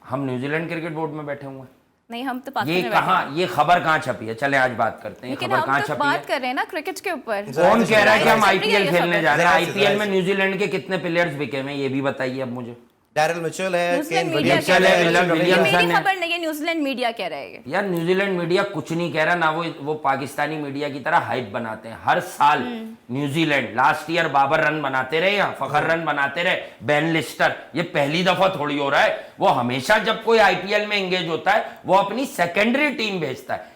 हम New Zealand cricket board में बैठे हुए हैं। नहीं, हम तो ये पाकिस्तान में कहाँ, बैठे हैं। ये खबर कहाँ छपी है? चले आज बात करते हैं, लेकिन खबर हम कहाँ तो छपी बात है? कर रहे हैं ना क्रिकेट के ऊपर। कौन कह रहा है कि हम जाहिर आईपीएल है खेलने खबर। जा रहे हैं? जाहिर है, आईपीएल में जाहिर है। न्यूजीलैंड के कितने प्लेयर्स बिके हैं ये भी बताइए अब मुझे। डैरिल मिचेल है, न्यूजीलैंड केन मीडिया विलियमसन कह है, रहा है। विलियमसन ये है। मेरी खबर नहीं है, न्यूजीलैंड मीडिया कह रहा है। यार न्यूजीलैंड मीडिया कुछ नहीं कह रहा ना, वो पाकिस्तानी मीडिया की तरह हाइप बनाते हैं हर साल। New Zealand last year Babar run बनाते रहे, यहाँ फखर रन बनाते रहे, बेन लिस्टर, ये पहली दफा थोड़ी हो रहा है। वो हमेशा जब कोई आईपीएल में एंगेज होता है वो अपनी सेकेंडरी टीम भेजता है।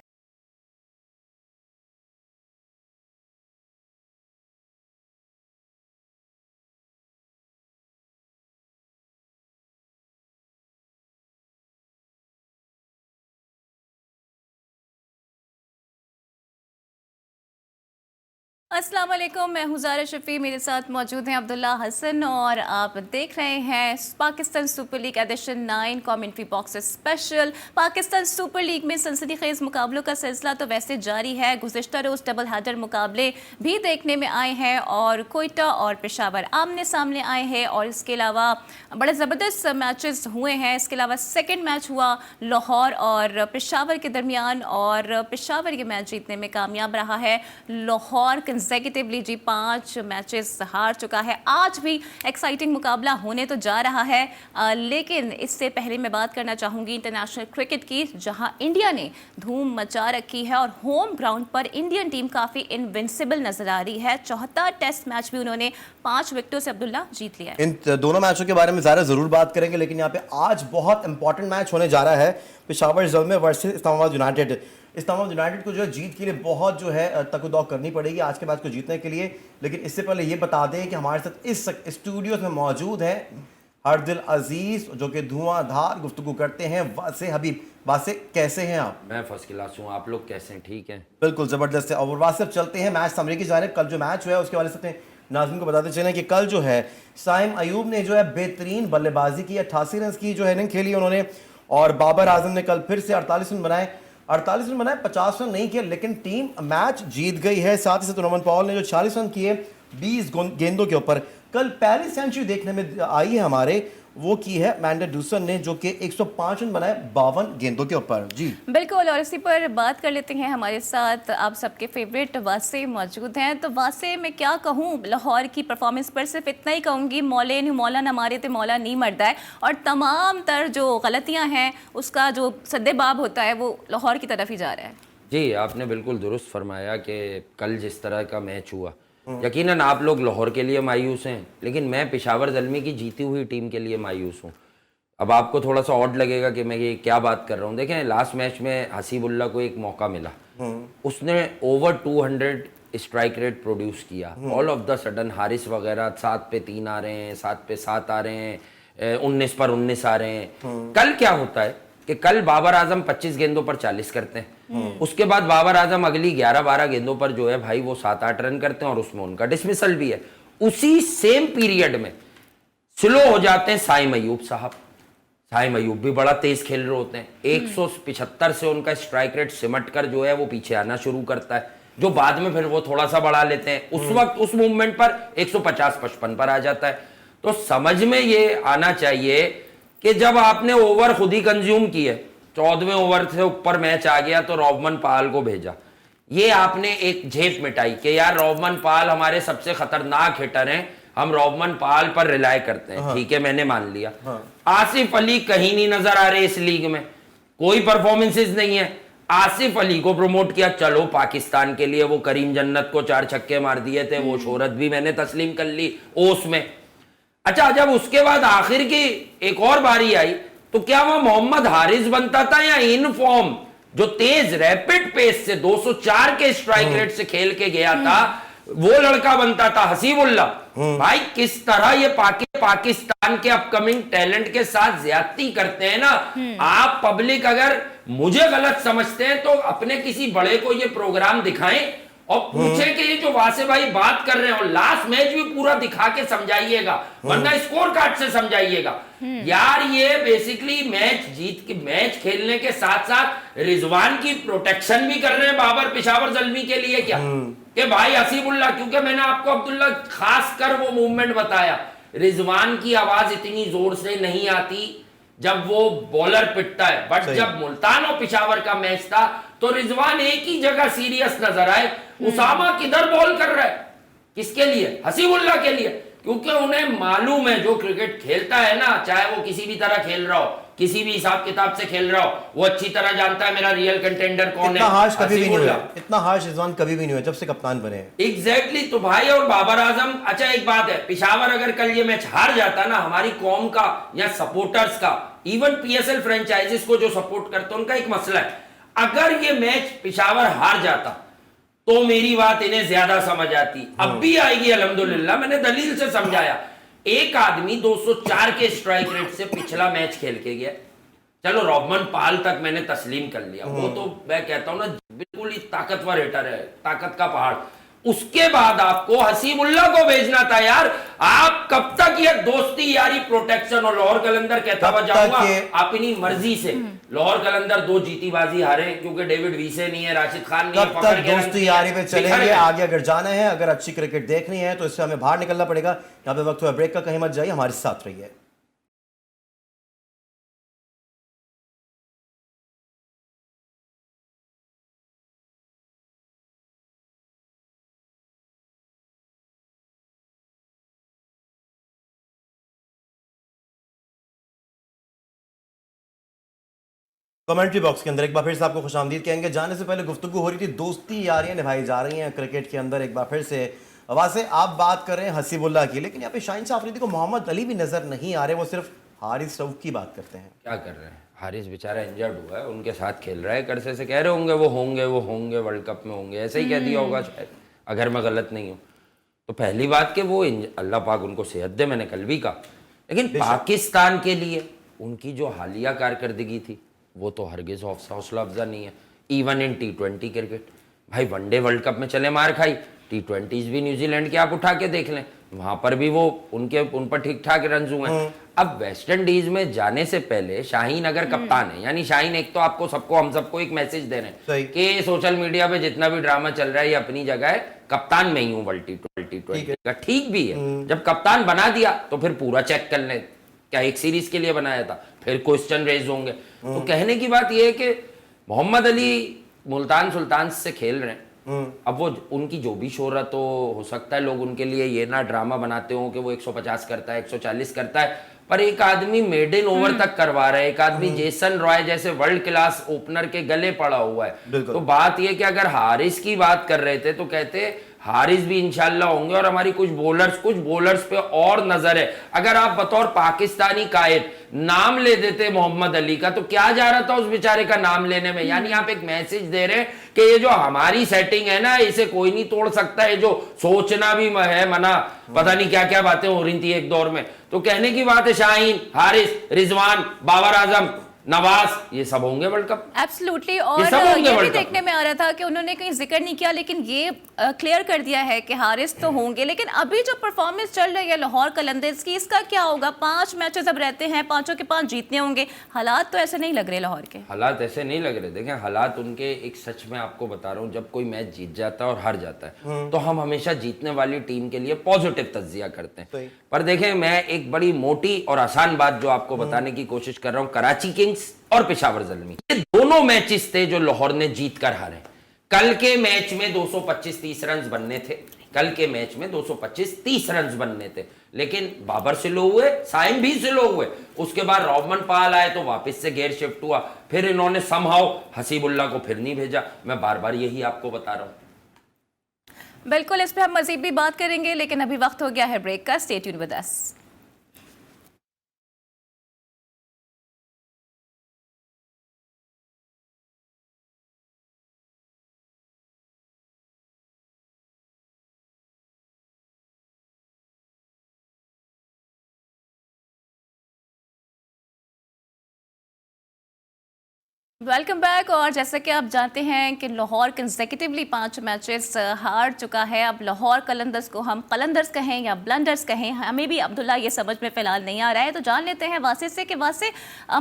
अस्सलाम वालेकुम, मैं हूं ज़ारा शफी, मेरे साथ मौजूद हैं अब्दुल्ला हसन और आप देख रहे हैं Pakistan Super League edition 9 commentary box special. Pakistan Super League में सनसनीखेज मुकाबलों का सिलसिला तो वैसे जारी है। गुज़िश्ता रोज़ डबल हेडर मुकाबले भी देखने में आए हैं और कोयटा और पेशावर आमने सामने आए हैं और इसके अलावा बड़े ज़बरदस्त मैचेस हुए हैं। इसके अलावा सेकेंड मैच हुआ लाहौर और पेशावर के दरमियान और पेशावर ये मैच जीतने में कामयाब रहा है। लाहौर कंसेक्यूटिवली जी 5 मैचेस हार चुका है। आज भी एक्साइटिंग मुकाबला होने तो जा रहा है, लेकिन इससे पहले मैं बात करना चाहूँगी इंटरनेशनल क्रिकेट की, जहां इंडिया ने धूम मचा रखी है और होम ग्राउंड पर इंडियन टीम काफ़ी इनविंसिबल नजर आ रही है। 74 टेस्ट मैच भी उन्होंने 5 विकेटों से अब्दुल्ला जीत लिया है। इन दोनों मैचों के बारे में ज़्यादा ज़रूर बात करेंगे, लेकिन यहाँ पे आज बहुत इंपॉर्टेंट मैच होने जा रहा है Peshawar Zalmi versus Islamabad United. Islamabad United को जो है जीत के लिए बहुत जो है तकदौक करनी पड़ेगी आज के मैच को जीतने के लिए। लेकिन इससे पहले ये बता दें कि हमारे साथ इस स्टूडियो में मौजूद है हरदिल अजीज, जो कि धुआंधार गुफ्तगू करते हैं। वासे हबीब, वासे कैसे हैं आप? मैं फर्स्ट क्लास हूँ, आप लोग कैसे हैं? ठीक है, बिल्कुल ज़बरदस्त है। और वासे अब चलते हैं मैच समरी की जानिब। कल जो मैच हुआ है उसके वाले से नाज़रीन को बताते चलें कि कल जो है साइम अयूब ने जो है बेहतरीन बल्लेबाजी की, 88 रन की जो है इनिंग खेली उन्होंने। और बाबर आजम ने कल फिर से 48 रन बनाए, 50 रन नहीं किए, लेकिन टीम मैच जीत गई है। साथ ही साथ रोमन पॉल ने जो 40 रन किए 20 गेंदों के ऊपर। कल पहली सेंचुरी देखने में आई है हमारे, वो की है मैंडे डूसन ने, जो कि 105 रन बनाए 52 गेंदों के ऊपर। जी बिल्कुल, और इसी पर बात कर लेते हैं। हमारे साथ आप सबके फेवरेट वासे मौजूद हैं। तो वासे मैं क्या कहूँ लाहौर की परफॉर्मेंस पर, सिर्फ इतना ही कहूँगी, मौले नहीं मौला ना मारे तो मौला नहीं मरता है। और तमाम तर जो गलतियाँ हैं उसका जो सद्देबाब होता है वो लाहौर की तरफ ही जा रहा है। जी आपने बिल्कुल दुरुस्त फरमाया कि कल जिस तरह का मैच हुआ, यकीनन आप लोग लाहौर के लिए मायूस हैं, लेकिन मैं पेशावर ज़ल्मी की जीती हुई टीम के लिए मायूस हूँ। अब आपको थोड़ा सा ऑड लगेगा कि मैं ये क्या बात कर रहा हूँ। देखें, लास्ट मैच में हसीबुल्ला को एक मौका मिला, उसने ओवर 200 स्ट्राइक रेट प्रोड्यूस किया। All of the sudden Haris वगैरह 7 पे 3 आ रहे हैं, 7 पे 7 आ रहे हैं, 19 पर 19 आ रहे हैं। कल क्या होता है कि कल बाबर आजम 25 गेंदों पर 40 करते हैं, उसके बाद बाबर आजम अगली 11-12 गेंदों पर जो है भाई वो 7-8 रन करते हैं और उसमें उनका डिसमिसल भी है। उसी सेम पीरियड में स्लो हो जाते हैं साइम अयूब साहब। साइम अयूब भी बड़ा तेज खेल रहे होते हैं, 175 से उनका स्ट्राइक रेट सिमट कर जो है वो पीछे आना शुरू करता है, जो बाद में फिर वो थोड़ा सा बढ़ा लेते हैं। उस वक्त उस मूवमेंट पर 150-55 पर आ जाता है। तो समझ में ये आना चाहिए कि जब आपने ओवर खुद ही कंज्यूम किए, 14वें ओवर से ऊपर मैच आ गया तो रोबमन पाल को भेजा। ये आपने एक झेप मिटाई कि यार रोबमन पाल हमारे सबसे खतरनाक हिटर हैं, हम रोबमन पाल पर रिलाय करते हैं। ठीक है, मैंने मान लिया। आसिफ अली कहीं नहीं नजर आ रहे इस लीग में, कोई परफॉर्मेंसेस नहीं है। आसिफ अली को प्रमोट किया, चलो पाकिस्तान के लिए वो करीम जन्नत को 4 छक्के मार दिए थे, वो शोहरत भी मैंने तस्लीम कर ली ओस में। अच्छा, जब उसके बाद आखिर की एक और बारी आई तो क्या वह मोहम्मद हारिस बनता था या इन फॉर्म जो तेज रैपिड पेस से 204 के स्ट्राइक रेट से खेल के गया था वो लड़का बनता था हसीबुल्ला? भाई किस तरह ये पाकिस्तान के अपकमिंग टैलेंट के साथ ज्यादती करते हैं ना। आप पब्लिक अगर मुझे गलत समझते हैं तो अपने किसी बड़े को ये प्रोग्राम दिखाएं और पूछे कि ये जो वासे भाई बात कर रहे हैं और लास्ट मैच भी पूरा दिखा के समझाइएगा, वरना स्कोर कार्ड से समझाइएगा। यार ये बेसिकली मैच जीत के मैच खेलने के साथ साथ रिजवान की प्रोटेक्शन भी कर रहे हैं बाबर पेशावर ज़ल्मी के लिए क्या कि भाई हसीबुल्ला, क्योंकि मैंने आपको अब्दुल्ला खास कर वो मूवमेंट बताया, रिजवान की आवाज इतनी जोर से नहीं आती जब वो बॉलर पिटता है, बट सही। जब मुल्तान और पिशावर का मैच था तो रिजवान एक ही जगह सीरियस नजर आए। उसामा किधर बॉल कर रहा है, किसके लिए? हसीबुल्लाह के लिए, क्योंकि उन्हें मालूम है जो क्रिकेट खेलता है ना, चाहे वो किसी भी तरह खेल रहा हो, किसी भी हिसाब किताब से खेल रहा हो, वो अच्छी तरह जानता है मेरा रियल कंटेंडर कौन इतना है। हार्श कभी भी नहीं हुआ, हसीबुल्लाह। इतना हार्श रिजवान कभी भी नहीं हुआ जब से कप्तान बने हैं। एग्जैक्टली तो भाई, और बाबर आजम, अच्छा एक बात है, पिशावर अगर कल ये मैच हार जाता ना, हमारी कौम का या सपोर्टर्स का, इवन पीएसएल फ्रेंचाइजीज को जो सपोर्ट करते हैं उनका एक मसला है, अगर ये मैच पिशावर हार जाता तो मेरी बात इन्हें ज्यादा समझ आती, अब भी आएगी अल्हम्दुलिल्लाह। मैंने दलील से समझाया, एक आदमी 204 के स्ट्राइक रेट से पिछला मैच खेल के गया, चलो रॉबमन पाल तक मैंने तस्लीम कर लिया, वो तो मैं कहता हूं ना बिल्कुल ही ताकतवर हिटर है, ताकत का पहाड़। उसके बाद आपको हसीबुल्लाह को भेजना था यार। आप कब तक ये दोस्ती यारी प्रोटेक्शन, और लाहौर कलंदर कहता हुआ जाऊंगा अपनी मर्जी से। लाहौर कलंदर 2 जीती बाजी हारे क्योंकि डेविड वीसे नहीं है, राशिद खान नहीं है, कब तक दोस्ती यारी पे चलेंगे? आगे अगर जाना है, अगर अच्छी क्रिकेट देखनी है तो इससे हमें बाहर निकलना पड़ेगा। यहाँ पे वक्त हुआ ब्रेक का, कहीं मत जाइए, हमारे साथ रहिए। कमेंट्री बॉक्स के अंदर एक बार फिर से आपको खुशामदीद कहेंगे। जाने से पहले गुफ्तगू हो रही थी, दोस्ती यारियां निभाई जा रही हैं क्रिकेट के अंदर। एक बार फिर से वासे आप बात कर रहे हैं हसीबुल्लाह की, लेकिन यहाँ पे शाहीन शाह अफरीदी को मोहम्मद अली भी नजर नहीं आ रहे, वो सिर्फ हारिस रऊफ की बात करते हैं। क्या कर रहे हैं? हारिस बेचारा इंजर्ड हुआ है, उनके साथ खेल रहा है, करसे से कह रहे होंगे वो होंगे वर्ल्ड कप में होंगे, ऐसे ही कह दिया होगा शायद, अगर मैं गलत नहीं हूँ। तो पहली बात कि वो अल्लाह पाक उनको सेहत दे, मैंने कल भी कहा, लेकिन पाकिस्तान के लिए उनकी जो हालिया कारकर्दगी थी वो तो हरगिज हौसला अफजा नहीं है। इवन इन T20 क्रिकेट, भाई वनडे वर्ल्ड कप में चले मार खाई, T20s भी न्यूजीलैंड के आप उठा के देख लें, वहां पर भी वो उन पर ठीक ठाक रन हुए हैं। अब वेस्ट इंडीज में जाने से पहले शाहीन अगर कप्तान है, यानी शाहीन एक तो आपको सबको, हम सबको एक मैसेज दे रहे हैं कि सोशल मीडिया पे जितना भी ड्रामा चल रहा है ये अपनी जगह है, कप्तान में ही हूं वर्ल्ड T20 का, ठीक भी है। जब कप्तान बना दिया तो फिर पूरा चेक कर लें, क्या एक सीरीज के लिए बनाया था, फिर क्वेश्चन रेज होंगे। तो कहने की बात यह है कि मोहम्मद अली मुल्तान सुल्तान से खेल रहे हैं, अब वो उनकी जो भी शोहरत हो सकता है लोग उनके लिए ये ना ड्रामा बनाते हो कि वो 150 करता है 140 करता है, पर एक आदमी मेडन ओवर तक करवा रहा है, एक आदमी जेसन रॉय जैसे वर्ल्ड क्लास ओपनर के गले पड़ा हुआ है। तो बात यह कि अगर हारिस की बात कर रहे थे तो कहते हारिस भी इंशाल्लाह होंगे, और हमारी कुछ बॉलर्स पे और नजर है। अगर आप बतौर पाकिस्तानी कायद नाम ले देते मोहम्मद अली का तो क्या जा रहा था उस बेचारे का नाम लेने में? यानी आप एक मैसेज दे रहे हैं कि ये जो हमारी सेटिंग है ना, इसे कोई नहीं तोड़ सकता है, जो सोचना भी है मना, पता नहीं क्या क्या बातें हो रही थी एक दौर में। तो कहने की बात है शाहीन, हारिस, रिजवान, बाबर आजम, नवाज, ये सब होंगे वर्ल्ड कप। एब्सोल्युटली। और ये भी देखने में आ रहा था कि उन्होंने कहीं जिक्र नहीं किया, लेकिन ये क्लियर कर दिया है कि हारिस तो होंगे। लेकिन अभी जो परफॉर्मेंस चल रही है लाहौर कलंदर्स की, इसका क्या होगा? 5 मैचेस अब रहते हैं, 5 के 5 जीतने होंगे। हालात तो ऐसे नहीं लग रहे लाहौर के, हालात ऐसे नहीं लग रहे। देखें हालात उनके, एक सच में आपको बता रहा हूँ, जब कोई मैच जीत जाता है और हार जाता है तो हम हमेशा जीतने वाली टीम के लिए पॉजिटिव तज्जिया करते हैं। पर देखें, मैं एक बड़ी मोटी और आसान बात जो आपको बताने की कोशिश कर रहा हूँ, कराची किंग्स और पेशावर ज़ल्मी, ये दोनों मैचेस थे जो लाहौर ने जीत कर हारे। कल के मैच में 225-30 रन बनने थे, कल के मैच में 225-30 रन बनने थे, लेकिन बाबर स्लो हुए, साइम भी स्लो हुए। उसके बाद रॉबमन पाल आए तो वापस से गेयर शिफ्ट हुआ, फिर इन्होंने समहाउ हसीबुल्लाह को फिर नहीं भेजा। मैं बार बार यही आपको बता रहा हूं। बिल्कुल, इस पर हम मजीद भी बात करेंगे, लेकिन अभी वक्त हो गया है ब्रेक का। Stay tuned with us. Welcome back. और जैसा कि आप जानते हैं कि लाहौर कंसेक्यूटिवली 5 मैचेस हार चुका है। अब लाहौर कलंदर्स को हम कलंदर्स कहें या ब्लंडर्स कहें, हमें भी अब्दुल्ला ये समझ में फ़िलहाल नहीं आ रहा है। तो जान लेते हैं वासे से कि वासे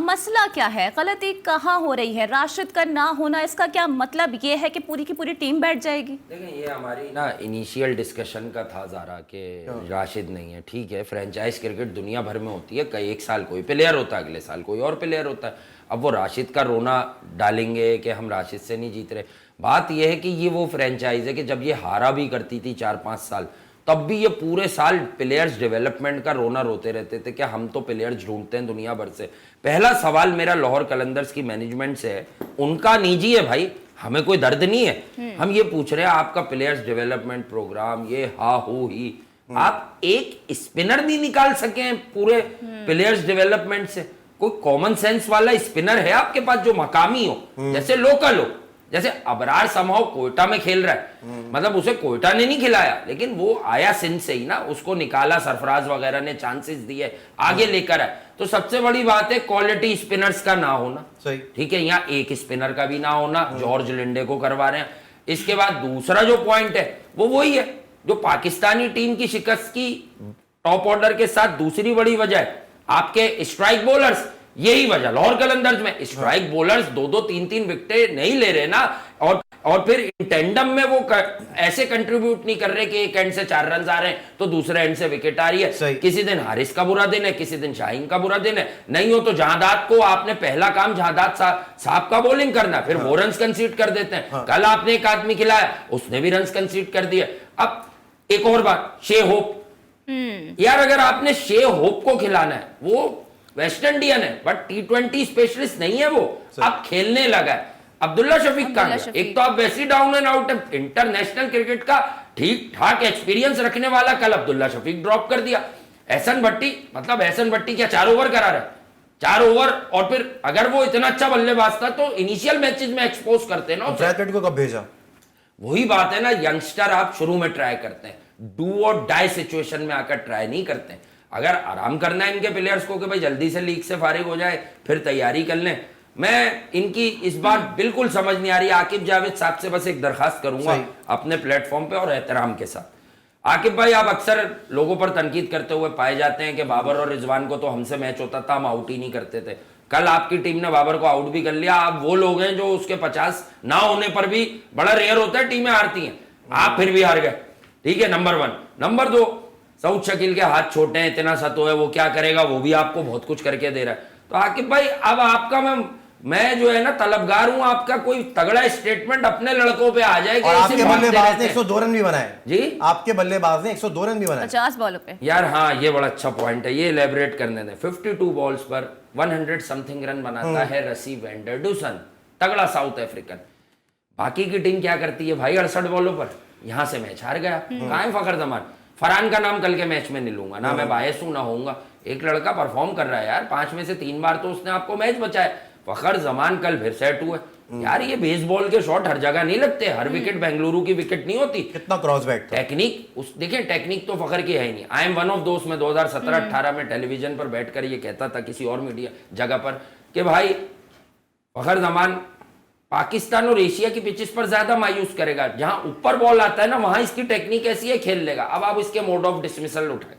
मसला क्या है, गलती कहाँ हो रही है। राशिद का ना होना, इसका क्या मतलब ये है कि पूरी की पूरी टीम बैठ जाएगी? देखें, ये हमारी ना इनिशियल डिस्कशन का था ज़ारा कि राशिद नहीं है। ठीक है, फ्रेंचाइज क्रिकेट दुनिया भर में होती है, कई एक साल कोई प्लेयर होता है, अगले साल कोई और प्लेयर होता है। अब वो राशिद का रोना डालेंगे कि हम राशिद से नहीं जीत रहे। बात यह है कि ये वो फ्रेंचाइज है कि जब ये हारा भी करती थी 4-5 साल, तब भी ये पूरे साल प्लेयर्स डेवलपमेंट का रोना रोते रहते थे कि हम तो प्लेयर्स ढूंढते हैं दुनिया भर से। पहला सवाल मेरा लाहौर कलंदर्स की मैनेजमेंट से है, उनका निजी है भाई, हमें कोई दर्द नहीं है। हम ये पूछ रहे हैं आपका प्लेयर्स डेवलपमेंट प्रोग्राम, ये हा हो ही आप एक स्पिनर नहीं निकाल सके पूरे प्लेयर्स डेवलपमेंट से? कोई कॉमन सेंस वाला स्पिनर है आपके पास जो मकामी हो, जैसे लोकल हो? जैसे अबरार समहाउ कोयटा में खेल रहा है, मतलब उसे कोयटा ने नहीं खिलाया, लेकिन वो आया सिंध से ही ना, उसको निकाला, सरफराज वगैरह ने चांसेस दिए, आगे लेकर आए। तो सबसे बड़ी बात है क्वालिटी स्पिनर्स का ना होना। सही, ठीक है, यहाँ एक स्पिनर का भी ना होना, जॉर्ज लिंडे को करवा रहे हैं। इसके बाद दूसरा जो पॉइंट है वो वही है जो पाकिस्तानी टीम की शिकस्त की टॉप ऑर्डर के साथ दूसरी बड़ी वजह है आपके स्ट्राइक बॉलर्स। यही वजह लाहौर कलंदर्स में स्ट्राइक बॉलर्स 2-2 3-3 विकेटें नहीं ले रहे ना, और फिर इन टेंडम में वो ऐसे कंट्रीब्यूट नहीं कर रहे कि एक एंड से 4 रन आ रहे हैं तो दूसरे एंड से विकेट आ रही है। किसी दिन हारिस का बुरा दिन है, किसी दिन शाहीन का बुरा दिन है। नहीं हो तो जहादात को, आपने पहला काम जहादात साहब का बॉलिंग करना, फिर वो रन कंसीड कर देते हैं। कल आपने एक आदमी खिलाया, उसने भी रन कंसीड कर दिए। अब एक और बात, शे होप, यार अगर आपने शे होप को खिलाना है, वो वेस्ट इंडियन है बट T20 स्पेशलिस्ट नहीं है, वो अब खेलने लगा है। अब्दुल्ला शफीक का एक तो आप वैसे डाउन एंड आउट है, इंटरनेशनल क्रिकेट का ठीक ठाक एक्सपीरियंस रखने वाला, कल अब्दुल्ला शफीक ड्रॉप कर दिया। एहसन भट्टी, मतलब एहसन भट्टी क्या 4 ओवर करा रहा है? 4 ओवर, और फिर अगर वो इतना अच्छा बल्लेबाज था तो इनिशियल मैचेस में एक्सपोज करते हैं ना। को कब भेजा? वही बात है ना, यंगस्टर आप शुरू में ट्राई करते हैं, डू और डाई सिचुएशन में आकर ट्राई नहीं करते हैं। अगर आराम करना है इनके प्लेयर्स को कि भाई जल्दी से लीग से फारिग हो जाए, फिर तैयारी कर लें। मैं इनकी इस बार बिल्कुल समझ नहीं आ रही। आकिब जावेद साहब से बस एक दरखास्त करूंगा अपने प्लेटफॉर्म पे और एहतराम के साथ, आकिब भाई आप अक्सर लोगों पर तनकीद करते हुए पाए जाते हैं कि बाबर और रिजवान को तो हमसे मैच होता था, हम आउट ही नहीं करते थे। कल आपकी टीम ने बाबर को आउट भी कर लिया। आप वो लोग हैं जो उसके 50 ना होने पर भी, बड़ा रेयर होता है टीमें हारती हैं, आप फिर भी हार गए। ठीक है, नंबर 1। नंबर 2, सऊद शकील के हाथ छोटे हैं, इतना सा तो है, वो क्या करेगा, वो भी आपको बहुत कुछ करके दे रहा है। तो आकिब भाई अब आपका मैं जो है ना तलबगार हूं, आपका कोई तगड़ा स्टेटमेंट अपने लड़कों पे आ जाए। और आपके बल्लेबाज ने 102 रन भी बनाए जी, आपके बल्लेबाज ने 102 रन भी बनाए 50 बॉलों पे। यार हाँ, ये बड़ा अच्छा पॉइंट है, ये इलेबरेट करने दें। 52 बॉल्स पर 100 समथिंग रन बनाता है रसी वेंडरडूसन, तगड़ा साउथ अफ्रीकन। बाकी की टीम क्या करती है भाई? 68 बॉलों पर यहां से मैच हार गया। कहां है फखर जमान? फरहान का नाम कल के मैच में नहीं लूंगा ना, मैं बायस हूं ना होऊंगा। एक लड़का परफॉर्म कर रहा है यार, 5 में से 3 बार तो उसने आपको मैच बचाया। फखर जमान कल फिर सेट हुए यार। ये बेसबॉल के शॉट हर जगह नहीं लगते, हर विकेट बेंगलुरु की विकेट नहीं होती। कितना क्रॉस बैक था। टेक्निक उस देखें, टेक्निक तो फखर की है ही नहीं। आई एम वन ऑफ दोस्त, में 2017-18 में टेलीविजन पर बैठकर ये कहता था किसी और मीडिया जगह पर कि भाई फखर जमान पाकिस्तान और एशिया की पिचेस पर ज्यादा मायूस करेगा, जहां ऊपर बॉल आता है ना वहां इसकी टेक्निक ऐसी है, खेल लेगा। अब आप इसके मोड ऑफ डिसमिसल उठाए,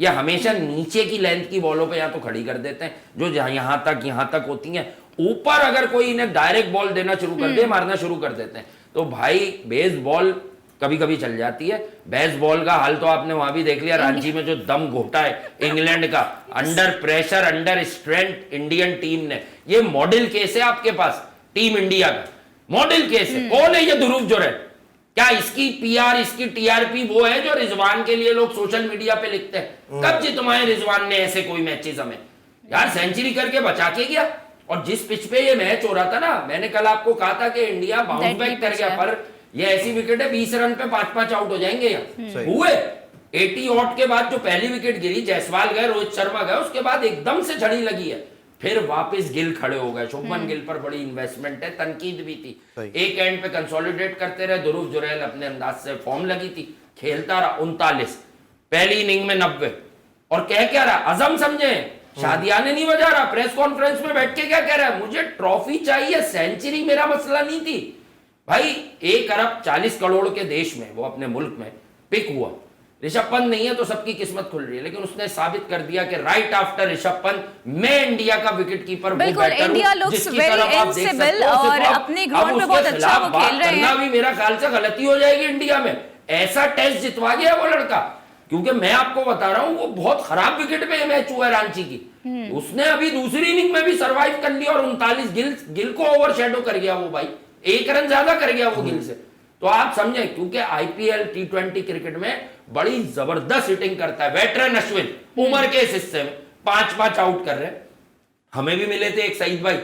ये हमेशा नीचे की लेंथ की बॉलों पे या तो खड़ी कर देते हैं जो यहां तक होती हैं। ऊपर अगर कोई इन्हें डायरेक्ट बॉल देना शुरू कर दे, मारना शुरू कर देते हैं। तो भाई बेस बॉल कभी कभी चल जाती है। बेस बॉल का हाल तो आपने वहां भी देख लिया, रांची में जो दम घोटा है इंग्लैंड का, under pressure, under strength Indian team ने। ये मॉडल केस है आपके पास टीम इंडिया का, मॉडल केस है। कौन है ये ध्रुव जोरेल? क्या इसकी पीआर, इसकी टीआरपी वो है जो रिजवान के लिए लोग सोशल मीडिया पे लिखते हैं? कब जितवाए रिजवान ने ऐसे कोई मैचेस हमें? यार सेंचुरी करके बचा के गया। और जिस पिच पे ये मैच हो रहा था ना, मैंने कल आपको कहा था कि इंडिया बाउंस बैक कर गया, पर ये ऐसी विकेट है 20 रन पे 5-5 आउट हो जाएंगे। यहाँ हुए 80 ऑट के बाद जो पहली विकेट गिरी, जायसवाल गए, रोहित शर्मा गए, उसके बाद एकदम से झड़ी लगी है। फिर वापस गिल खड़े हो गए। शुभमन गिल पर बड़ी इन्वेस्टमेंट है, तनकीद भी थी। एक एंड पे कंसोलिडेट करते रहे, ध्रुव जुरैल अपने अंदाज से फॉर्म लगी थी, खेलता रहा 39, पहली इनिंग में 90। और कह क्या रहा, अजम समझे शादियाने नहीं बजा रहा, प्रेस कॉन्फ्रेंस में बैठ के क्या कह रहा है, मुझे ट्रॉफी चाहिए, सेंचुरी मेरा मसला नहीं थी भाई। 1 अरब 40 करोड़ के देश में, वो अपने मुल्क में पिक हुआ। ऋषभ पंत नहीं है तो सबकी किस्मत खुल रही है, लेकिन उसने साबित कर दिया कि राइट आफ्टर ऋषभ पंत मैं इंडिया का विकेट कीपर बिल्कुल, इंडिया लुक्स वेरी इनसिबल और अपने ग्राउंड पे बहुत अच्छा वो खेल रहे हैं। भी मेरा ख्याल से गलती हो जाएगी इंडिया में। ऐसा टेस्ट जितवा गया वो लड़का, क्योंकि मैं आपको बता रहा हूं वो बहुत खराब विकेट पे मैच हुआ है रांची की। उसने अभी दूसरी इनिंग में भी सर्वाइव कर लिया और 39 गिल को ओवरशैडो कर गया वो भाई, 1 रन ज्यादा कर गया वो गिल से। तो आप समझे, क्योंकि आईपीएल T20 क्रिकेट में बड़ी जबरदस्त हिटिंग करता है वेटरन अश्विन, उम्र के इस हिस्से में 5-5 आउट कर रहे हैं। हमें भी मिले थे एक सईद भाई,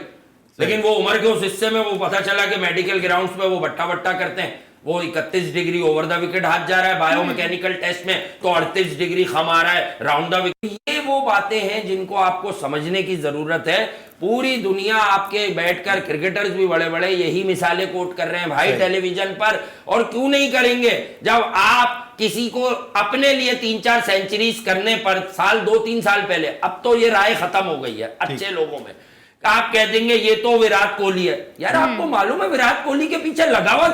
लेकिन वो उम्र के उस हिस्से में वो पता चला कि मेडिकल ग्राउंड्स पे वो बट्टा बट्टा करते हैं, वो 31 डिग्री ओवर द विकेट हाथ जा रहा है बायोमैकेनिकल टेस्ट में, तो 38 डिग्री खम आ रहा है राउंड द विकेट। ये वो बातें हैं जिनको आपको समझने की जरूरत है। पूरी दुनिया आपके बैठकर, क्रिकेटर्स भी बड़े बड़े यही मिसालें कोट कर रहे हैं भाई टेलीविजन पर, और क्यों नहीं करेंगे जब आप किसी को अपने लिए 3-4 सेंचुरीज करने पर 2-3 साल पहले, अब तो ये राय खत्म हो गई है अच्छे लोगों में, आप कह देंगे ये तो विराट कोहली है। यार आपको मालूम है विराट कोहली के पीछे लगा हुआ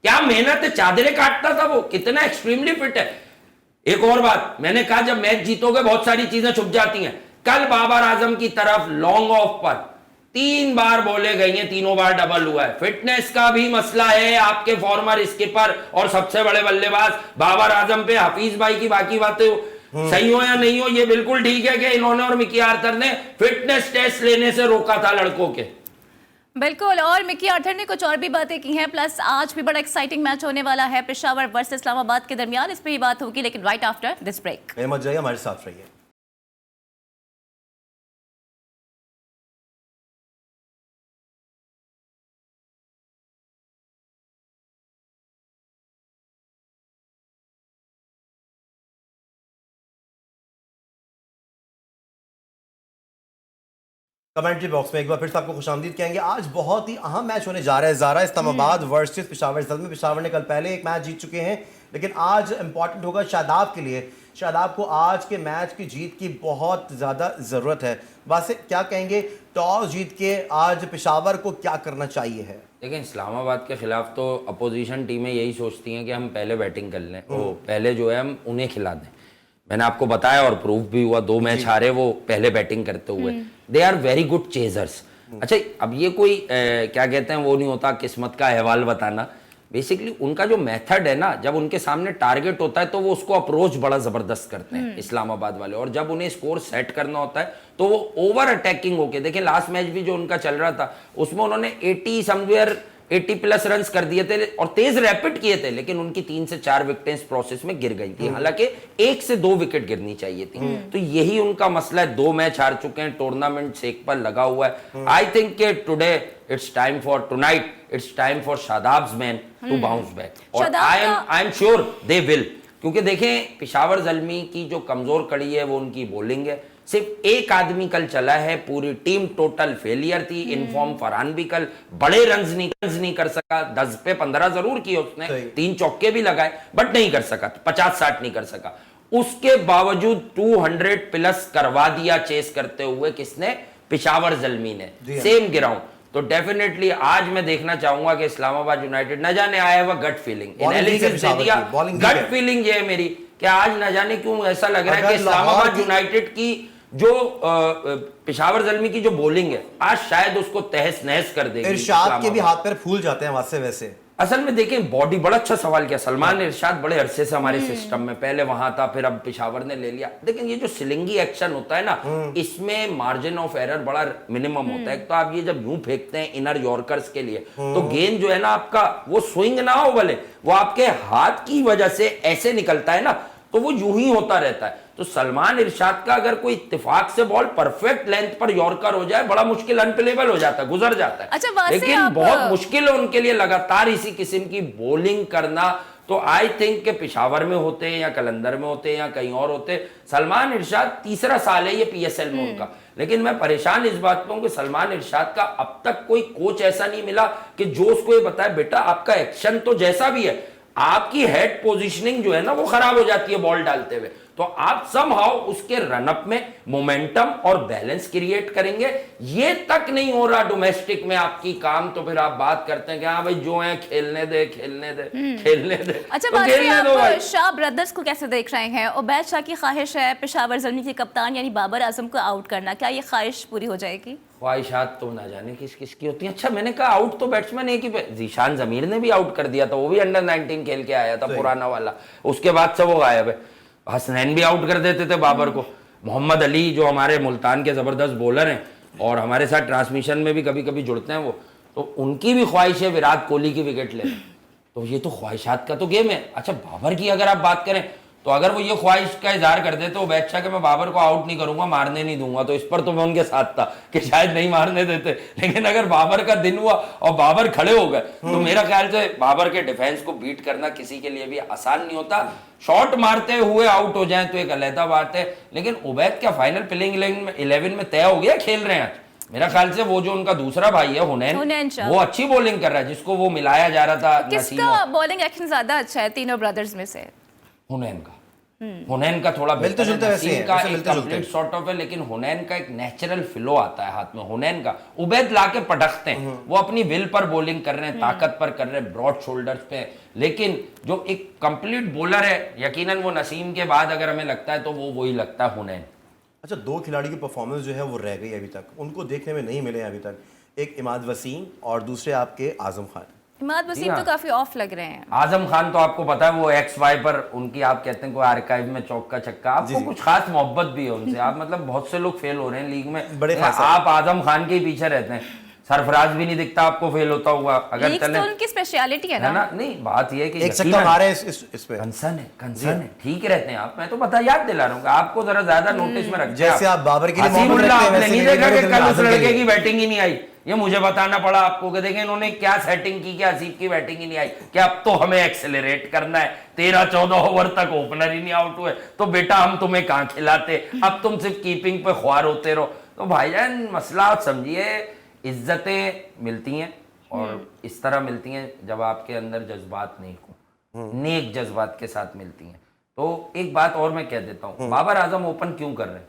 क्या मेहनत है, चादरें काटता था वो, कितना एक्सट्रीमली फिट है। एक और बात मैंने कहा, जब मैच जीतोगे बहुत सारी चीजें छुप जाती हैं। कल बाबर आजम की तरफ लॉन्ग ऑफ पर 3 बार बोले गई हैं, तीनों बार डबल हुआ है। फिटनेस का भी मसला है आपके फॉर्मर स्किपर और सबसे बड़े बल्लेबाज बाबर आजम पे। हफीज भाई की बाकी बातें सही हो या नहीं हो, ये बिल्कुल ठीक है कि इन्होंने और मिकी आर्थर ने फिटनेस टेस्ट लेने से रोका था लड़कों के। बिल्कुल, और मिकी आर्थर ने कुछ और भी बातें की हैं। प्लस आज भी बड़ा एक्साइटिंग मैच होने वाला है पेशावर वर्सेस इस्लामाबाद के दरमियान, इस पर ही बात होगी, लेकिन राइट आफ्टर दिस ब्रेक। मत जाइए, हमारे साथ रहिए। कमेंट्री बॉक्स में एक बार फिर से आपको खुशामदीद कहेंगे। आज बहुत ही अहम मैच होने जा रहा है, ज़ारा इस्लामाबाद वर्सेस पेशावर जल्द में। पेशावर ने कल पहले एक मैच जीत चुके हैं, लेकिन आज इंपॉर्टेंट होगा शादाब के लिए। शादाब को आज के मैच की जीत की बहुत ज़्यादा ज़रूरत है। वैसे क्या कहेंगे, टॉस जीत के आज पेशावर को क्या करना चाहिए है? देखिए, इस्लामाबाद के खिलाफ तो अपोजिशन टीमें यही सोचती हैं कि हम पहले बैटिंग कर लें, वो पहले जो है हम उन्हें खिला दें। मैंने आपको बताया और प्रूफ भी हुआ, 2 मैच हारे वो पहले बैटिंग करते हुए। They are very good chasers. अच्छा, अब ये कोई क्या कहते हैं, वो नहीं होता किस्मत का अहवाल बताना। बेसिकली उनका जो मेथड है ना, जब उनके सामने टारगेट होता है तो वो उसको अप्रोच बड़ा जबरदस्त करते हैं इस्लामाबाद वाले, और जब उन्हें स्कोर सेट करना होता है तो वो ओवर अटैकिंग होके, देखिए लास्ट मैच भी जो उनका चल रहा था उसमें उन्होंने 80 प्लस रन्स कर दिए थे और तेज रैपिड किए थे, लेकिन उनकी 3 से 4 विकेटें इस प्रोसेस में गिर गई थी, हालांकि 1 से 2 विकेट गिरनी चाहिए थी। तो यही उनका मसला है, 2 मैच हार चुके हैं, टूर्नामेंट सेक पर लगा हुआ है। आई थिंक के today it's time for tonight, it's time for Shadab's men to bounce back, और I am sure they will. क्योंकि देखें, पेशावर ज़ल्मी की जो कमजोर कड़ी है वो उनकी बॉलिंग है। सिर्फ एक आदमी कल चला है, पूरी टीम टोटल फेलियर थी। इनफॉर्म फरहान भी कल बड़े रन्स नहीं कर सका, 10 पे 15 जरूर किए उसने, 3 चौके भी लगाए, बट नहीं कर सका, 50-60 नहीं कर सका। उसके बावजूद 200 प्लस करवा दिया चेस करते हुए किसने? पेशावर ज़ल्मी ने, सेम ग्राउंड। तो डेफिनेटली आज मैं देखना चाहूंगा कि इस्लामाबाद यूनाइटेड, न जाने आया हुआ गट फीलिंग, एनालिसिस दे दिया, गट फीलिंग ये है मेरी कि आज न जाने क्यों ऐसा लग रहा है कि इस्लामाबाद यूनाइटेड की जो पेशावर ज़ल्मी की जो बॉलिंग है आज शायद उसको तहस नहस कर देगी। इरशाद के भी हाथ पैर फूल जाते हैं वैसे। असल में देखें, बॉडी, बड़ा अच्छा सवाल किया सलमान। इरशाद बड़े अरसे से हमारे सिस्टम में, पहले वहां था, फिर अब पेशावर ने ले लिया। लेकिन ये जो सिलिंगी एक्शन होता है ना, इसमें मार्जिन ऑफ एरर बड़ा मिनिमम होता है। तो आप ये जब यूं फेंकते हैं इनर यॉर्कर्स के लिए, तो गेंद जो है ना आपका, वो स्विंग ना हो भले, वो आपके हाथ की वजह से ऐसे निकलता है ना, तो वो यूं ही होता रहता है। तो सलमान इरशाद का अगर कोई इत्तेफाक से बॉल परफेक्ट लेंथ पर यॉर्कर हो जाए, बड़ा मुश्किल, अनप्लेबल हो जाता है, गुजर जाता है। अच्छा, लेकिन बहुत मुश्किल है उनके लिए लगातार इसी किस्म की बॉलिंग करना। तो आई थिंक के पेशावर में होते हैं या कलंदर में होते हैं या कहीं और होते। सलमान इरशाद 3रा साल है ये PSL में उनका, लेकिन मैं परेशान इस बात पर हूं कि सलमान इरशाद का अब तक कोई कोच ऐसा नहीं मिला कि जो उसको ये बताए, बेटा आपका एक्शन तो जैसा भी है, आपकी हेड पोजीशनिंग जो है ना वो खराब हो जाती है बॉल डालते हुए। तो आप समहाउ उसके रनअप में मोमेंटम और बैलेंस क्रिएट करेंगे। ये तक नहीं हो रहा डोमेस्टिक में आपकी काम, तो फिर आप बात करते हैं कि हाँ भाई जो है खेलने दे खेलने दे। अच्छा, तो बात करें खेलने दो भाई। आप शाह ब्रदर्स को कैसे देख रहे हैं? उबैद शाह की ख्वाहिश है पेशावर ज़ल्मी के कप्तान यानी बाबर आजम को आउट करना, क्या ये ख्वाहिश पूरी हो जाएगी? ख्वाहिशात तो ना जाने किस किस की होती है। अच्छा, मैंने कहा आउट तो बैट्समैन एक ही जीशान जमीर ने भी आउट कर दिया था, वो भी अंडर 19 खेल के आया था पुराना वाला, उसके बाद से वो गायब है। हसनैन भी आउट कर देते थे बाबर को। मोहम्मद अली जो हमारे मुल्तान के जबरदस्त बॉलर हैं और हमारे साथ ट्रांसमिशन में भी कभी कभी जुड़ते हैं वो, तो उनकी भी ख्वाहिश है विराट कोहली की विकेट लेना। तो ये तो ख्वाहिशात का तो गेम है। अच्छा, बाबर की अगर आप बात करें तो अगर वो ये ख्वाहिश का इजहार कर दे तो बैट्समैन के मैं बाबर को आउट नहीं करूंगा, मारने नहीं दूंगा, तो इस पर तो मैं उनके साथ था कि शायद नहीं मारने देते। लेकिन अगर बाबर का दिन हुआ और बाबर खड़े हो गए तो मेरा ख्याल से बाबर के डिफेंस को बीट करना किसी के लिए भी आसान नहीं होता। शॉट मारते हुए आउट हो जाए तो एक अलहदा बात है, लेकिन उबैद क्या फाइनल प्लेइंग 11 में तय हो गया, खेल रहे हैं? मेरा ख्याल से वो जो उनका दूसरा भाई है हुनैन, वो अच्छी बॉलिंग कर रहा है, जिसको वो मिलाया जा रहा था। किसका बॉलिंग एक्शन ज्यादा अच्छा है तीनों ब्रदर्स में से? हुनैन का थोड़ा मिलते जुलते वैसे नसीम का एक कंप्लीट सॉर्ट ऑफ है, लेकिन हुनैन का एक नेचुरल फ्लो आता है हाथ में हुनैन का। उबैद लाके पटकते हैं, वो अपनी विल पर बॉलिंग कर रहे हैं, ताकत पर कर रहे हैं, ब्रॉड शोल्डर्स पे। लेकिन जो एक कंप्लीट बॉलर है, यकीनन वो नसीम के बाद अगर हमें लगता है तो वो वही लगता है हुनैन। अच्छा, दो खिलाड़ी की परफॉर्मेंस जो है वो रह गई अभी तक, उनको देखने में नहीं मिले अभी तक। एक इमाद वसीम और दूसरे आपके आजम खान। इमाद वसीम तो काफी ऑफ लग रहे हैं। आजम खान तो आपको पता है वो XY पर उनकी आप कहते हैं कोई आर्काइव में चौका छक्का, आपको कुछ खास मोहब्बत भी है उनसे। आप मतलब बहुत से लोग फेल हो रहे हैं लीग में, बड़े आप आजम खान के पीछे रहते हैं। सरफराज भी नहीं दिखता आपको फेल होता हुआ। अगर चले तो उनकी स्पेशलिटी है ना? नहीं, बात ये है कि एक चक्का मारे इस पे कंसर्न है, ठीक रहते हैं आप। मैं तो पता याद दिला रहा हूँ, आपको जरा ज्यादा नोटिस में रखते हैं। जैसे आप बाबर के लिए हसीबुल्लाह आपने नहीं देखा कि कल उस लड़के की बैटिंग ही नहीं आई, ये मुझे बताना पड़ा आपको कि देखें इन्होंने क्या सेटिंग की कि हसीब की बैटिंग ही नहीं आई। कि अब तो हमें एक्सेलरेट करना है, 13-14 ओवर तक ओपनर ही नहीं आउट हुए तो बेटा हम तुम्हें कहां खिलाते, अब तुम सिर्फ कीपिंग पे ख्वार होते रहो। तो भाईजान मसला आप समझिए, इज्जतें मिलती हैं और इस तरह मिलती हैं जब आपके अंदर जज्बात नहीं हो, नेक जज्बात के साथ मिलती हैं। तो एक बात और मैं कह देता हूं, बाबर आजम ओपन क्यों कर रहे हैं?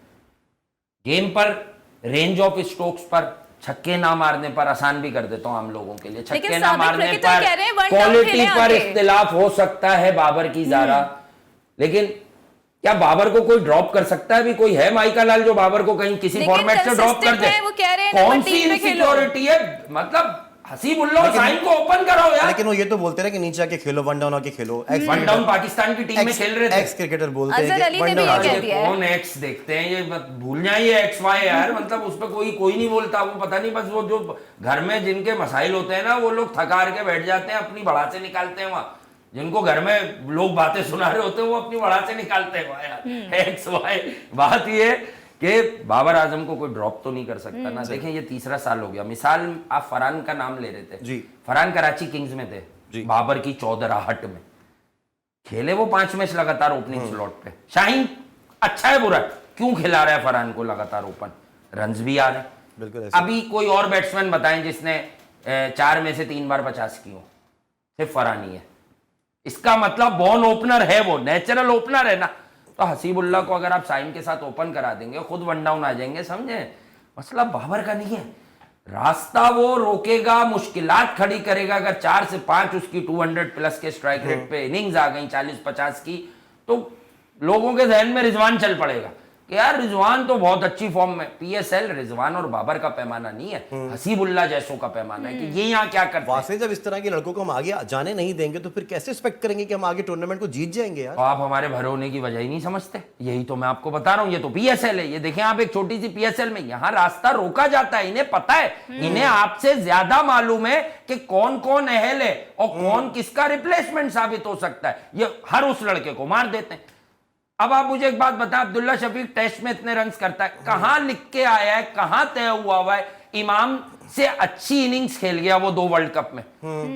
गेम पर, रेंज ऑफ स्ट्रोक्स पर, छक्के ना मारने पर आसान भी कर देता हूं हम लोगों के लिए, छक्के ना मारने पर, क्वालिटी पर इख्तिलाफ हो सकता है बाबर की ज़रा, लेकिन क्या बाबर को कोई ड्रॉप कर सकता है? भी कोई है माइका लाल जो बाबर को कहीं किसी फॉर्मेट से ड्रॉप कर दे? वो कह रहे हैं कौन सी इनसिक्योरिटी है? मतलब हसीबुल्लाह साइन को ओपन करो यार। लेकिन वो ये तो बोलते हैं कि नीचे आके खेलो, वन डाउन आके खेलो। वन डाउन पाकिस्तान की टीम में खेल रहे थे, एक्स क्रिकेटर बोलते हैं अजहर अली ने भी ये कह दिया है। कौन एक्स देखते हैं, ये भूल जाइए XY यार। मतलब उस पर कोई नहीं बोलता, वो पता नहीं, बस वो जो घर में जिनके मसाइल होते हैं ना, वो लोग थका के बैठ जाते हैं, अपनी बढ़ा से निकालते हैं वहां। जिनको घर में लोग बातें सुना रहे होते हैं वो अपनी बढ़ा से निकालते हैं वहां यार। XY बात ये कि बाबर आजम को कोई ड्रॉप तो नहीं कर सकता ना। देखें ये तीसरा साल हो गया। मिसाल आप फरहान का नाम ले रहे थे जी, फरहान कराची किंग्स में थे जी, बाबर की चौधराहट में खेले वो 5 मैच लगातार ओपनिंग स्लॉट पे। शाहीन अच्छा है बुरा क्यों खिला रहा है फरहान को लगातार ओपन, रन्स भी आ रहे हैं बिल्कुल। अभी कोई और बैट्समैन बताएं जिसने 4 में से 3 बार 50 की हो? सिर्फ फरहान ही है। इसका मतलब बॉर्न ओपनर है, वो नेचुरल ओपनर है ना। तो हसीबुल्लाह को अगर आप साइन के साथ ओपन करा देंगे, खुद वन डाउन आ जाएंगे, समझे? मसला बाबर का नहीं है, रास्ता वो रोकेगा, मुश्किलात खड़ी करेगा। अगर 4 से 5 उसकी 200 प्लस के स्ट्राइक रेट पे इनिंग्स आ गई 40-50 की, तो लोगों के जहन में रिजवान चल पड़ेगा कि यार रिजवान तो बहुत अच्छी फॉर्म में। PSL रिजवान और बाबर का पैमाना नहीं है, हसीबुल्लाह जैसों का पैमाना है कि ये यहाँ क्या करते हैं। वासे जब इस तरह के लड़कों को हम आगे जाने नहीं देंगे तो फिर कैसे एक्सपेक्ट करेंगे कि हम आगे टूर्नामेंट को जीत जाएंगे यार? तो आप हमारे भरे होने की वजह ही नहीं समझते, यही तो मैं आपको बता रहा हूं। ये तो PSL है, ये देखें आप, एक छोटी सी PSL में यहाँ रास्ता रोका जाता है। इन्हें पता है, इन्हें आपसे ज्यादा मालूम है कि कौन कौन अहल है और कौन किसका रिप्लेसमेंट साबित हो सकता है। ये हर उस लड़के को मार देते हैं। अब आप मुझे एक बात बताएं, अब्दुल्ला शफीक टेस्ट में इतने रन्स करता है, कहां लिख के आया है, कहां तय हुआ है? इमाम से अच्छी इनिंग्स खेल गया वो 2 वर्ल्ड कप में,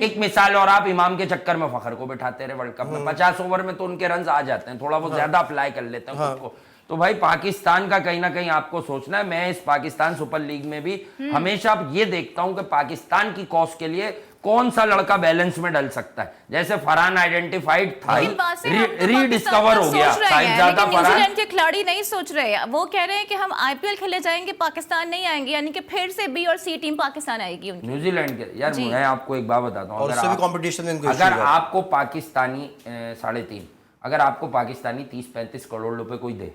एक मिसाल। और आप इमाम के चक्कर में फखर को बिठाते रहे वर्ल्ड कप में। 50 ओवर में तो उनके रन्स आ जाते हैं, थोड़ा वो ज्यादा अप्लाई कर लेते हैं खुद को। तो भाई पाकिस्तान का कहीं ना कहीं आपको सोचना है। मैं इस पाकिस्तान सुपर लीग में भी हमेशा ये देखता हूं कि पाकिस्तान की कॉज के लिए कौन सा लड़का बैलेंस में डल सकता है? जैसे फरहान आइडेंटिफाइड था, लेकिन बासिम, हम तो रीडिस्कवर पाकिस्तान हो गया सोच रहे हैं, साहिबजादा लेकिन फरहान। न्यूजीलैंड के खिलाड़ी नहीं सोच रहे हैं। वो कह रहे हैं कि हम आईपीएल खेलने जाएंगे, पाकिस्तान नहीं आएंगे, यानी कि फिर से बी और सी टीम पाकिस्तान आएगी उनकी। न्यूजीलैंड के यार, जी। मैं आपको एक बात बताता हूँ, और उससे भी कंपटीशन में इनको अगर issue है। आपको पाकिस्तानी 3.5, अगर आपको पाकिस्तानी 30-35 करोड़ रुपए कोई दे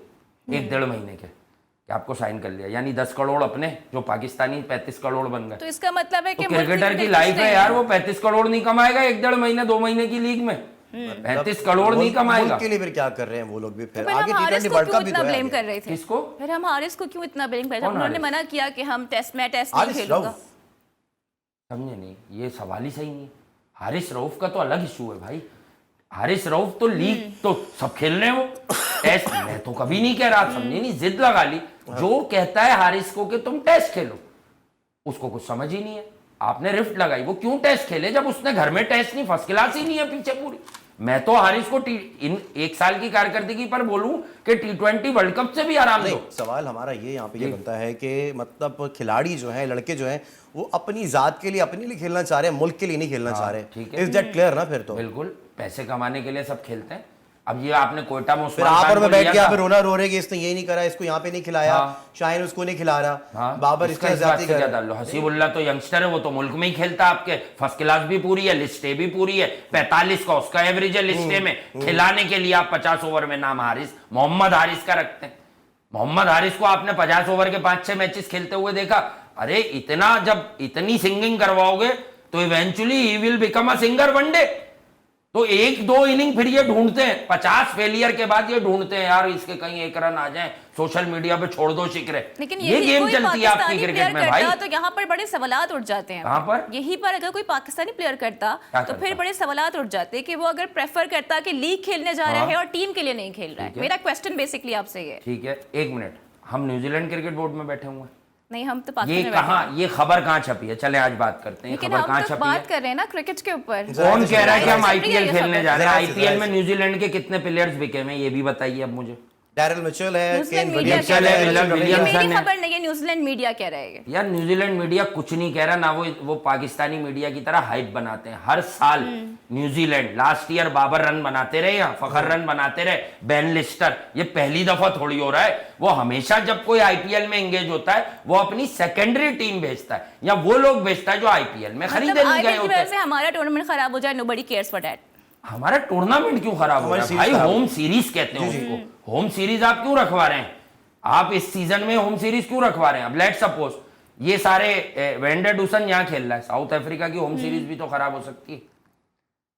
1-1.5 महीने के, कि आपको साइन कर लिया, यानी 10 करोड़ अपने, जो पाकिस्तानी 35 करोड़ बन गए, तो इसका मतलब है तो कि क्रिकेटर की लाइफ है यार, वो 35 करोड़ नहीं कमाएगा 1-1.5 महीने 2 महीने की लीग में, 35 करोड़ नहीं कमाएगा। मुल्क के लिए फिर क्या कर रहे हैं वो लोग भी? फिर फिर आगे हम हारिस T20 को वर्ल्ड क्यों कप भी इतना तो है ब्लेम आगे। कर रहे थे? किसको? फिर हम हारिस को क्यों इतना ब्लेम कर रहे थे? कौन उन्होंने हारिस? मना किया कि हम टेस्ट नहीं हारिस खेलूंगा। रऊफ। समझे नहीं, ये सवाल ही सही नहीं। हारिस रऊफ का तो अलग इशू है भाई। हारिस रऊफ तो लीग तो सब खेल रहे हैं, वो टेस्ट मैं तो कभी नहीं कह रहा, समझे नहीं, जिद लगा ली। जो कहता है हारिस को कि तुम टेस्ट खेलो, उसको कुछ समझ ही नहीं है। आपने रिफ्ट लगाई, वो क्यों टेस्ट खेले जब उसने घर में टेस्ट नहीं, फर्स्ट क्लास ही नहीं है पीछे पूरी। मैं तो हारिस को इन 1 साल की कारकर्दगी पर बोलूं कि T20 वर्ल्ड कप से भी आराम दो। नहीं, सवाल हमारा ये यहाँ पे ये बनता है कि मतलब खिलाड़ी जो हैं, लड़के जो हैं, वो अपनी जात के लिए, अपने लिए खेलना चाह रहे हैं, मुल्क के लिए नहीं खेलना चाह रहे। ठीक है। इज दैट क्लियर ना? फिर तो बिल्कुल, पैसे कमाने के लिए सब खेलते हैं। अब ये आपने कोयटा में फिर उस्मान आप खान और को मैं बैठ लिया के यहाँ था। पे रोना रो रहे कि इसने ये नहीं करा, इसको यहाँ पे नहीं खिलाया, हाँ। शाहीन उसको नहीं खिला रहा, हाँ, बाबर इसका इसका इस बात जाती से क्या कर। ताल्लुक? हसीबुल्ला तो यंगस्टर है, वो तो मुल्क में ही खेलता है आपके, फर्स्ट क्लास भी पूरी है, लिस्ट ए भी पूरी है, 45 का उसका एवरेज है लिस्ट ए में। खिलाने के लिए आप 50 ओवर में नाम हारिस, मोहम्मद हारिस का रखते हैं। मोहम्मद हारिस को आपने 50 ओवर के 5-6 मैचेस खेलते हुए देखा? अरे इतना, जब इतनी सिंगिंग करवाओगे तो eventually he will become a singer one day. तो 1-2 इनिंग फिर ये ढूंढते हैं, 50 फेलियर के बाद ये ढूंढते हैं यार इसके कहीं 1 रन आ जाए, सोशल मीडिया पे छोड़ दो शिक्रे। लेकिन ये यही गेम कोई चलती है आपकी पाकिस्तानी क्रिकेट प्लेयर में भाई। करता तो यहाँ पर बड़े सवालात उठ जाते हैं। कहाँ पर? यही पर अगर कोई पाकिस्तानी प्लेयर करता क्या तो करता? फिर बड़े सवालात उठ जाते कि वो अगर प्रेफर करता कि लीग खेलने जा रहा हाँ। है और टीम के लिए नहीं खेल रहा है। मेरा क्वेश्चन बेसिकली आपसे ये है। ठीक है, 1 मिनट, हम न्यूजीलैंड क्रिकेट बोर्ड में बैठे हुए हैं, नहीं, हम तो ये पाकिस्तान में बैठे कहाँ, हैं। ये खबर कहाँ छपी है? चले आज बात करते हैं, लेकिन खबर हम कहाँ तो छपी बात है? कर रहे हैं ना क्रिकेट के ऊपर। कौन कह रहा है कि हम जरा से आईपीएल ये खेलने खबर। जा रहे हैं? जरा से, आईपीएल जरा में से। न्यूजीलैंड के कितने प्लेयर्स बिके हैं, ये भी बताइए अब मुझे। डैरिल मिचेल है, न्यूजीलैंड केन मीडिया विलियमसन कह है, रहा है। विलियमसन ये है। मेरी खबर नहीं है, न्यूजीलैंड मीडिया कह रहा है। यार न्यूजीलैंड मीडिया कुछ नहीं कह रहा ना, वो पाकिस्तानी मीडिया की तरह हाइप बनाते हैं हर साल। New Zealand last year Babar run बनाते रहे, यहाँ फखर रन बनाते रहे, बेन लिस्टर, ये पहली दफा थोड़ी हो रहा है। वो हमेशा जब कोई आईपीएल में एंगेज होता है वो अपनी सेकेंडरी टीम भेजता है, या वो लोग भेजता है जो आईपीएल में खरीदे नहीं गए आईपीएल की होते वजह हैं। से हमारा टूर्नामेंट खराब हो जाए, नोबडी केयर्स फॉर दैट। हमारा टूर्नामेंट क्यों खराब हो रहा है हमारी भाई? सीरीज खराब होम सीरीज कहते हैं उसको। होम सीरीज आप क्यों रखवा रहे हैं? आप इस सीजन में होम सीरीज क्यों रखवा रहे हैं? अब लेट सपोज ये सारे वेंडरडूसन यहाँ खेल रहा है, साउथ अफ्रीका की होम सीरीज भी तो खराब हो सकती है।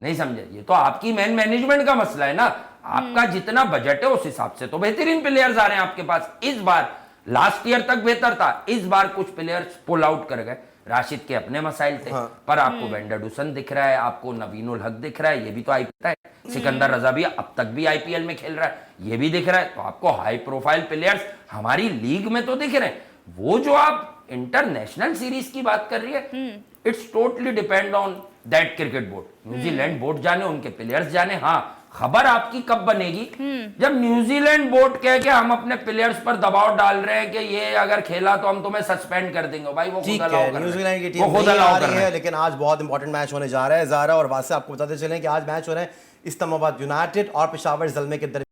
नहीं समझे? ये तो आपकी मैनेजमेंट का मसला है ना। आपका जितना बजट है उस हिसाब से तो बेहतरीन प्लेयर्स आ रहे हैं आपके पास। इस बार, लास्ट ईयर तक बेहतर था, इस बार कुछ प्लेयर्स पुल आउट कर गए। राशिद के अपने मसाइल थे, पर आपको वेंडरडूसन दिख रहा है, आपको नवीनुल हक दिख रहा है, ये भी तो आईपीएल है। सिकंदर रजा भी अब तक भी आईपीएल में खेल रहा है, ये भी दिख रहा है। तो आपको हाई प्रोफाइल प्लेयर्स हमारी लीग में तो दिख रहे हैं। वो जो आप इंटरनेशनल सीरीज की बात कर रही है, it's totally depend on that cricket board. New Zealand board जाने, उनके प्लेयर्स जाने। हाँ, खबर आपकी कब बनेगी? जब न्यूजीलैंड बोर्ड कह के हम अपने प्लेयर्स पर दबाव डाल रहे हैं कि ये अगर खेला तो हम तुम्हें सस्पेंड कर देंगे। भाई वो ठीक खुद अलाउ है, कर रहे हैं। न्यूजीलैंड की वो टीम खुद नहीं आ अलाउ कर रही रहे है, हैं। लेकिन आज बहुत इंपॉर्टेंट मैच होने जा रहा है। ज़ारा और वासे आपको बताते चलें कि आज मैच हो रहा है इस्लामाबाद यूनाइटेड और पेशावर ज़ल्मे के दरमियान।